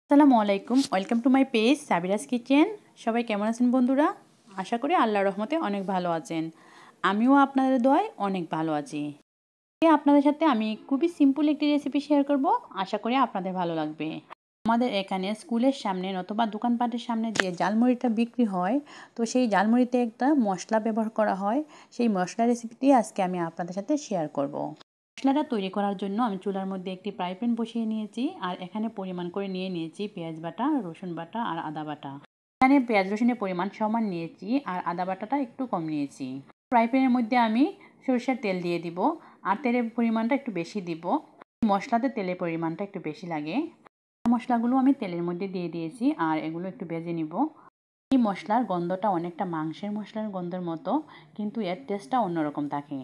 আসসালামু আলাইকুম, welcome to my page Sabira's kitchen. সবাই কেমন আছেন বন্ধুরা? আশা করি আল্লাহর রহমতে অনেক ভালো আছেন। আমিও আপনাদের দোয়ায় অনেক ভালো আছি। আপনাদের সাথে আমি খুবই সিম্পল একটি রেসিপি শেয়ার করব, আশা করি আপনাদের ভালো লাগবে। আমাদের এখানে স্কুলের সামনে অথবা দোকানপাটের সামনে যে ঝালমুড়িটা বিক্রি হয়, তো সেই ঝালমুড়িতে একটা মশলা ব্যবহার করা হয়। সেই মশলা রেসিপিটি আজকে আমি আপনাদের সাথে শেয়ার করব। মশলাটা তৈরি করার জন্য আমি চুলার মধ্যে একটি ফ্রাই প্যান বসিয়ে নিয়েছি, আর এখানে পরিমাণ করে নিয়ে নিয়েছি পেঁয়াজ বাটা, রসুন বাটা আর আদা বাটা। এখানে পেঁয়াজ রসুনের পরিমাণ সমান নিয়েছি আর আদা বাটাটা একটু কম নিয়েছি। ফ্রাই প্যানের মধ্যে আমি সরষের তেল দিয়ে দিব, আর তেলের পরিমাণটা একটু বেশি দিব। মশলাতে তেলের পরিমাণটা একটু বেশি লাগে। মশলাগুলো আমি তেলের মধ্যে দিয়ে দিয়েছি আর এগুলো একটু ভেজে নিব। এই মশলার গন্ধটা অনেকটা মাংসের মশলার গন্ধের মতো, কিন্তু এর টেস্টটা অন্যরকম থাকে।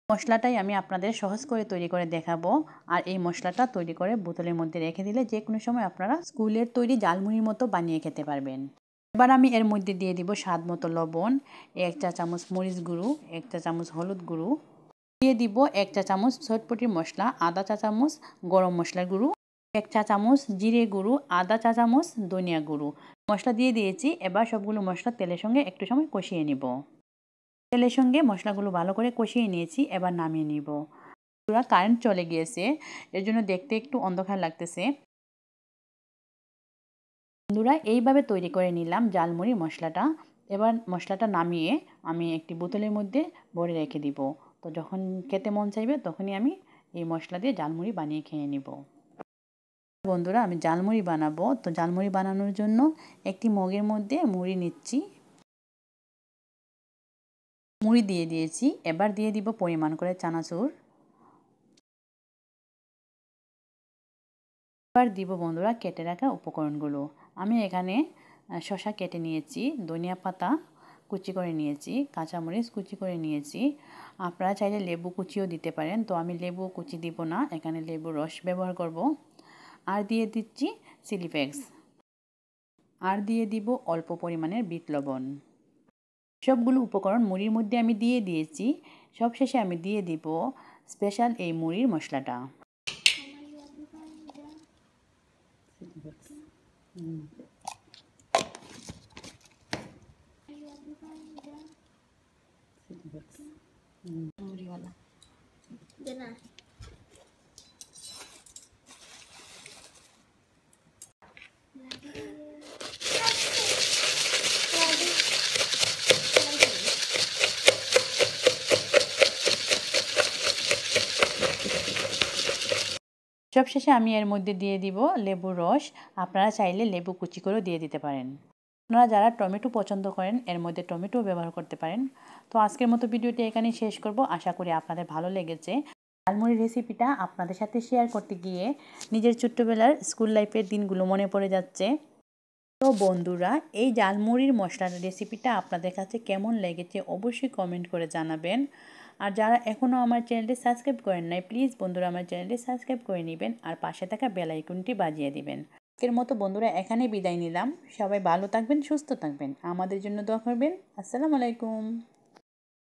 মশলাটাই আমি আপনাদের সহজ করে তৈরি করে দেখাবো। আর এই মশলাটা তৈরি করে বোতলের মধ্যে রেখে দিলে যে কোনো সময় আপনারা স্কুলের তৈরি ঝালমুড়ির মতো বানিয়ে খেতে পারবেন। এবার আমি এর মধ্যে দিয়ে দিব স্বাদ মতো লবণ, 1 চা চামচ মরিচ গুঁড়ো, 1 চা চামচ হলুদ গুঁড়ো, দিয়ে দিব 1 চা চামচ চটপটির মশলা, আধা চা চামচ গরম মশলার গুঁড়ো, 1 চা চামচ জিরে গুঁড়ো, আধা চা চামচ ধনিয়া গুঁড়ো মশলা দিয়ে দিয়েছি। এবার সবগুলো মশলা তেলের সঙ্গে একটু সময় কষিয়ে নিব। তেলের সঙ্গে মশলাগুলো ভালো করে কষিয়ে নিয়েছি, এবার নামিয়ে নিব। পুরো কারেন্ট চলে গিয়েছে, এর জন্য দেখতে একটু অন্ধকার লাগতেছে। বন্ধুরা, এইভাবে তৈরি করে নিলাম ঝালমুড়ি মশলাটা। এবার মশলাটা নামিয়ে আমি একটি বোতলের মধ্যে ভরে রেখে দিব। তো যখন খেতে মন চাইবে তখনই আমি এই মশলা দিয়ে ঝালমুড়ি বানিয়ে খেয়ে নিব। বন্ধুরা, আমি ঝালমুড়ি বানাবো, তো ঝালমুড়ি বানানোর জন্য একটি মগের মধ্যে মুড়ি নিচ্ছি। মুড়ি দিয়ে দিয়েছি, এবার দিয়ে দিব পরিমাণ করে চানাচুর। এবার দিব বন্ধুরা কেটে রাখা উপকরণগুলো। আমি এখানে শসা কেটে নিয়েছি, ধনিয়া পাতা কুচি করে নিয়েছি, কাঁচামরিচ কুচি করে নিয়েছি। আপনারা চাইলে লেবু কুচিও দিতে পারেন, তো আমি লেবু কুচি দিব না, এখানে লেবু রস ব্যবহার করব। আর দিয়ে দিচ্ছি চিলি ফ্লেক্স, আর দিয়ে দিব অল্প পরিমাণের বিট লবণ। সবগুলো উপকরণ মুড়ির মধ্যে আমি দিয়ে দিয়েছি। সবশেষে আমি দিয়ে দিব স্পেশাল এই মুড়ির মশলাটা। মুড়িওয়ালা সবশেষে আমি এর মধ্যে দিয়ে দিব লেবুর রস। আপনারা চাইলে লেবু কুচি করেও দিয়ে দিতে পারেন। আপনারা যারা টমেটো পছন্দ করেন এর মধ্যে টমেটো ব্যবহার করতে পারেন। তো আজকের মতো ভিডিওটি এখানেই শেষ করব। আশা করি আপনাদের ভালো লেগেছে। ঝালমুড়ির রেসিপিটা আপনাদের সাথে শেয়ার করতে গিয়ে নিজের ছোট্টবেলার স্কুল লাইফের দিনগুলো মনে পড়ে যাচ্ছে। তো বন্ধুরা, এই ঝালমুড়ির মশলার রেসিপিটা আপনাদের কাছে কেমন লেগেছে অবশ্যই কমেন্ট করে জানাবেন। আর যারা এখনও আমার চ্যানেলটি সাবস্ক্রাইব করেন নাই, প্লিজ বন্ধুরা আমার চ্যানেলটি সাবস্ক্রাইব করে নেবেন আর পাশে থাকা বেল আইকনটি বাজিয়ে দিবেন। আজকের মতো বন্ধুরা এখানে বিদায় নিলাম। সবাই ভালো থাকবেন, সুস্থ থাকবেন, আমাদের জন্য দোয়া করবেন। আসসালামু আলাইকুম।